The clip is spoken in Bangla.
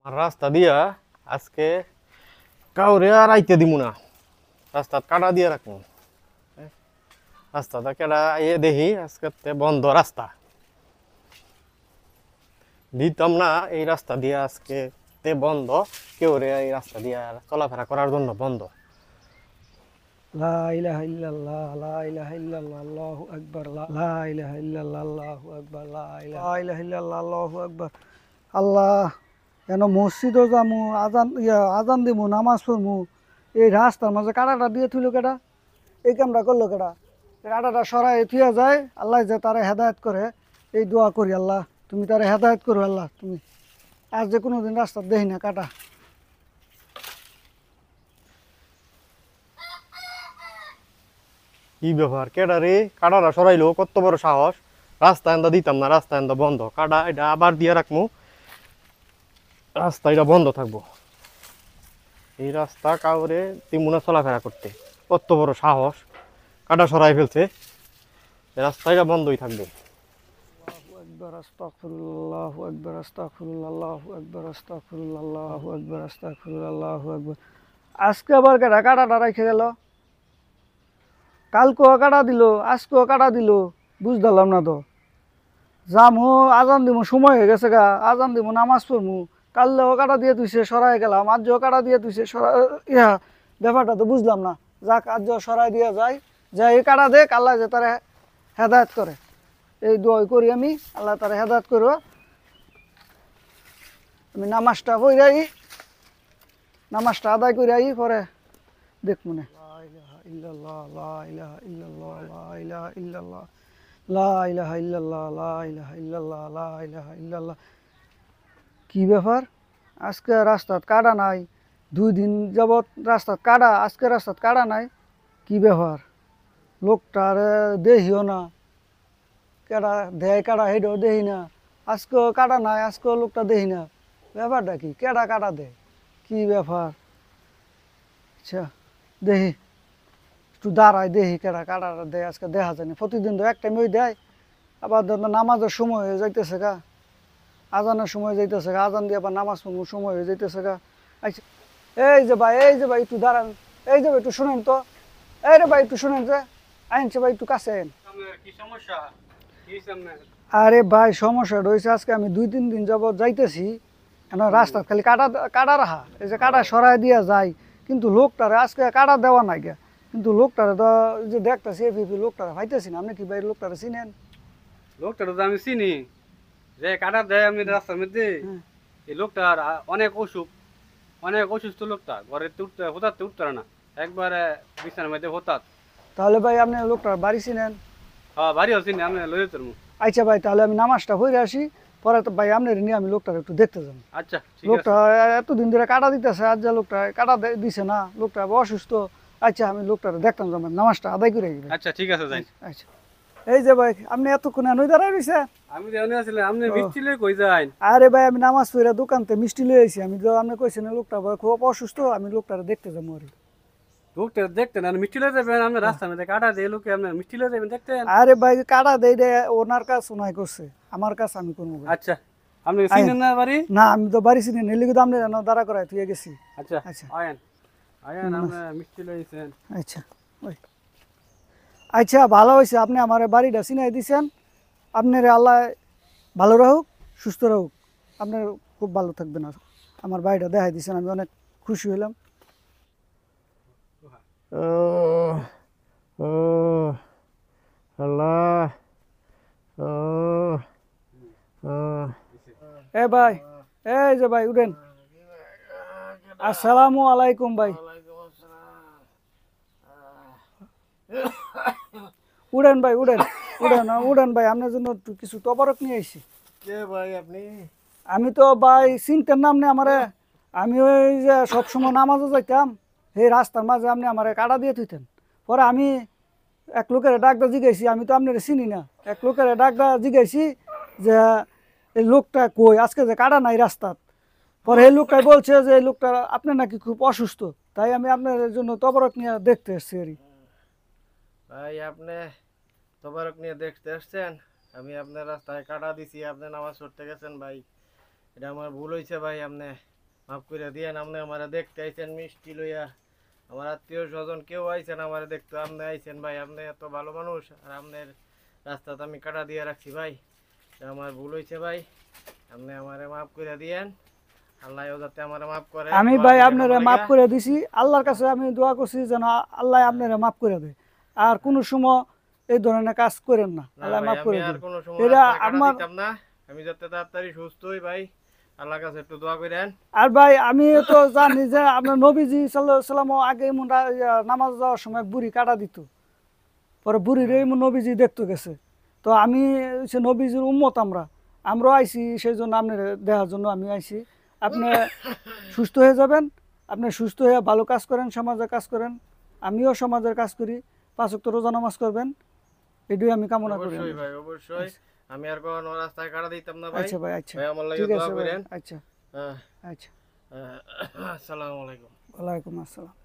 আর রাস্তা দিয়া আজকে কাউরে আর আইতে দিব না, রাস্তা কাটা দিয়ে রাখবো। রাস্তাটা কেডা আইয়ে দেখি আজকে বন্ধ রাস্তা, দিতাম না এই রাস্তা দিয়ে আজকে তে বন্ধ, কেউ রে এই রাস্তা দিয়ে চলাফেরা করার জন্য বন্ধ। লা ইলাহা ইল্লাল্লাহ লা ইলাহা ইল্লাল্লাহ আল্লাহু আকবার লা ইলাহা ইল্লাল্লাহ আল্লাহু আকবার লা ইলাহা ইল্লাল্লাহ আল্লাহু আকবার। আল্লাহ এন মসজিদও যামু আজান দিমু নামাজ পড়মু, এই রাস্তার মাঝে কাটাটা দিয়ে থইল কেডা? এই কামটা করলো কেডা? কাটাটা সরাই থুয়া যায়, আল্লাহ যে তারা হেদায়েত করে এই দোয়া করি, আল্লাহ তুমি তারা হেদায়েত করো, আল্লাহ তুমি আজ যে কোনোদিন রাস্তা দেখি না কাটা। কি ব্যাপার, কেডা রে কাটাটা সরাইলো? কত বড় সাহস! রাস্তা এন্দা দিতাম না, রাস্তা এন্দা বন্ধ, কাটা এটা আবার দিয়ে রাখবো, রাস্তা এটা বন্ধ থাকবো। এই রাস্তা কাউরে তিমুনা চলাফেরা করতে, কত বড় সাহস! কাটা সরাই ফেলছে, রাস্তা এটা বন্ধই থাকবে। আল্লাহু আকবার আস্তাগফিরুল্লাহ আল্লাহু আকবার আস্তাগফিরুল্লাহ আল্লাহু আকবার আস্তাগফিরুল্লাহ আল্লাহু আকবার আস্তাগফিরুল্লাহ আল্লাহু আকবার। আজকে আবার কেডা কাটাটা রেখে গেল? কালকেও কাটা দিল, আজকেও কাটা দিল, বুঝলাম না তো। যামু আজান দিমু, সময় হয়ে গেছে গা, আজান দিমু নামাজ পড়মু, কাললেও কাটা দিয়ে তুইছে সরাই গেলাম, আজও কাটা দিয়ে তুইছে সরাই, ব্যাপারটা তো বুঝলাম না। যাক আজ সরাই দিয়ে যাই, যাই কাটা দে, আল্লাহ যে তারা হেদায়েত করে এই দোয়াই করি আমি, আল্লাহ তারা হেদায়েত করব। আমি নামাজটা পড়ে আই, নামাজটা আদায় করে আই, পরে দেখবো না। লা ইলাহা ইল্লাল্লাহ লা ইলাহা ইল্লাল্লাহ লা ইলাহা ইল্লাল্লাহ লা ইলাহা ইল্লাল্লাহ লা ইলাহা ইল্লাল্লাহ লা ইলাহা ইল্লাল্লাহ। কি ব্যাপার, আজকে রাস্তাত কাটা নাই? 2 দিন যাবৎ রাস্তাত কাটা, আজকে রাস্তাত কাটা নাই, কি ব্যাপার? লোকটার দেখিও না, কেডা দেয় কাটা হেডও দেখি না, আজকেও কাটা নাই, আজকেও লোকটা দেখি না, ব্যাপারটা কি? কেডা কাটা দেয়, কি ব্যাপার? আচ্ছা দেখি, একটু দাঁড়ায় দেখি কেডা কাটাটা দেয়, আজকে দেখা যায়নি। প্রতিদিন তো এক টাইমই দেয়, আবার ধর নামাজের সময় হয়ে যাইতেছে গা, আজানের সময় যাইতেছে গা, আজান দিয়ে আবার নামাজ পড়বো সময় হয়ে যাইতেছে গা। আচ্ছা এই যে ভাই, এই যে ভাই একটু দাঁড়ান, এই যে ভাই একটু শুনেন তো, এই রে ভাই একটু শুনেন যে, আইনছে ভাই একটু কাছে আইন। কি সমস্যা? আরে ভাই সমস্যা রয়েছে, আজকে আমি 2-3 দিন যাবৎ যাইতেছি, এখন রাস্তা খালি কাটা কাটা রাখা, এই যে কাটা সরাই দিয়া যায়, কিন্তু লোকটারে আজকে কাটা দেওয়া নাই গে, কিন্তু লোকটারে তো এই যে দেখতেছি এপিপি লোকটারে পাইতেছি না। আপনি কি ভাই লোকটারে চিনেন? লোকটা তো আমি চিনি, যে কাটা দেয় আমি রাস্তার মধ্যে। হ্যাঁ। এই লোকটার অনেক অসুখ, অনেক অসুস্থ লোকটা, ঘরে উঠতে হঠাৎ উঠতে পারে না, একবারে বিছানার মধ্যে হঠাৎ। তাহলে ভাই আপনি লোকটার বাড়ি চিনেন? হ্যাঁ বাড়ি আছি না, আমি লই যেতাম। আচ্ছা ভাই তাহলে আমি নামাজটা পড়ে আসি, পরে তো ভাই আপনার নিয়ে আমি লোকটার একটু দেখতে যাব। আচ্ছা ঠিক লোকটা আছে। এতদিন ধরে কাটা দিতেছে, আজ যা লোকটা কাটা দিছে না, লোকটা অসুস্থ। আচ্ছা আমি লোকটার দেখতাম, যাবেন নামাজটা আদায় করে আসবেন। আচ্ছা ঠিক আছে যাই। আচ্ছা এই যে ভাই আপনি এতক্ষণ নই দাঁড়ায় রয়েছে? আমি যেমন আসলে আপনি ও। মিষ্টি লই কই যাই? আরে ভাই আমি নামাজ পড়ে দোকানতে মিষ্টি লয়ে আইছি, আমি তো আপনি কইছেন লোকটা ভাই খুব অসুস্থ, আমি লোকটারে দেখতে যাবো আর কি। লোকটা দেখতেন আর মিষ্টি লই যাবেন? আপনি রাস্তার মধ্যে কাটা দিয়ে লোকে আপনি মিষ্টি লই যাবেন দেখতেন? আরে ভাই কাটা দেই রে, ওনার কাছে ওনাই করছে, আমার কাছে আমি করবো ভাই। আচ্ছা আপনি চিনেন না বাড়ি? না আমি তো বাড়ি চিনি নেলি, কিন্তু আপনি দাঁড়া করাই তুই গেছি। আচ্ছা আচ্ছা আয়েন আয়েন, আপনি মিষ্টি লইছেন। আচ্ছা ওই আচ্ছা ভালো হয়েছে আপনি আমার বাড়িটা চিনাই দিছেন। আপনার আল্লাহ ভালো রাখুক, সুস্থ রাখুক, আপনার খুব ভালো থাকবেন। আর আমার বাড়িটা দেখাই দিছেন, আমি অনেক খুশি হইলাম। ও ও আল্লাহ, ও ও এ ভাই, এই যে ভাই উঠেন। আসসালামু আলাইকুম ভাই। উড়েন ভাই উড়েন, উড়েন উড়েন ভাই, আপনার জন্য একটু কিছু তবরক নিয়ে আইছি। কে ভাই আপনি? আমি তো ভাই চিনতেন না আপনি আমারে, আমি ওই যে সবসময় নামাজও যাইতাম, এই রাস্তার মাঝে আপনি আমারে কাটা দিয়ে থুইতেন। পরে আমি এক লোকের ডাকটা জিগাইছি, আমি তো আপনার চিনি না, এক লোকের ডাকটা জিগাইছি যে এই লোকটা কই, আজকে যে কাটা নাই রাস্তাত। পরে এই লোকটাই বলছে যে এই লোকটা আপনি নাকি খুব অসুস্থ, তাই আমি আপনার জন্য তবরক নিয়ে দেখতে এসেছি আর কি। ভাই আপনি তবারক নিয়ে দেখতে আসছেন? আমি আপনার রাস্তায় কাটা দিছি, আপনি নামাজ পড়তে গেছেন ভাই, এটা আমার ভুল হয়েছে ভাই। আপনি মাফ করে দিয়েন। আপনি আমারে দেখতে আইছেন মিষ্টি লইয়া, আমার আত্মীয় স্বজন কেউ আইছেন আমারে দেখতে, আপনি আইছেন ভাই, আপনি এত ভালো মানুষ, আর আপনার রাস্তাতে আমি কাটা দিয়ে রাখছি ভাই, এটা আমার ভুল হয়েছে ভাই, আপনি আমারে মাফ করে দিয়েন। আল্লাহ যাতে আমারে মাফ করে। আমি দোয়া ভাই করেন আপনারে আমার মাফ লাগা। করে দিছি, আল্লাহর কাছে আমি দোয়া করছি যেন আল্লাহ আপনারে মাফ করে দেয়। আর কোনো সময় এই ধরনের কাজ করেন না, না আল্লাহ ভাই, মাফ আমি করে আর দিন। কোনো সময় এটা রাস্তায় কাটা আমার দিতাম না, আমি যাতে তাড়াতাড়ি সুস্থ হই ভাই, আল্লাহর কাছে একটু দোয়া করেন। আর ভাই আমি তো জানি যে আপনার নবীজি সাল্লাল্লাহু আলাইহি সাল্লাম আগে এমন নামাজ যাওয়ার সময় বুড়ি কাটা দিত, পরে বুড়ির এমন নবীজি দেখতে গেছে। তো আমি সে নবীজির উম্মত, আমরাও আইছি, সেই জন্য আপনার দেখার জন্য আমি আইছি। আপনি সুস্থ হয়ে যাবেন, আপনি সুস্থ হয়ে ভালো কাজ করেন, সমাজের কাজ করেন, আমিও সমাজের কাজ করি, 5 ওয়াক্ত রোজা নামাজ করবেন, এটাই আমি কামনা করি। অবশ্যই ভাই, অবশ্যই। আমি আর কখনো রাস্তায় কাটা দিতাম না ভাই। আচ্ছা ভাই, আচ্ছা, ভাই আমার লাগে ঠিক দোয়া আছে ভাই, করেন। আচ্ছা, আহ, আচ্ছা, আসসালামু আলাইকুম। ওয়ালাইকুম আসসালাম।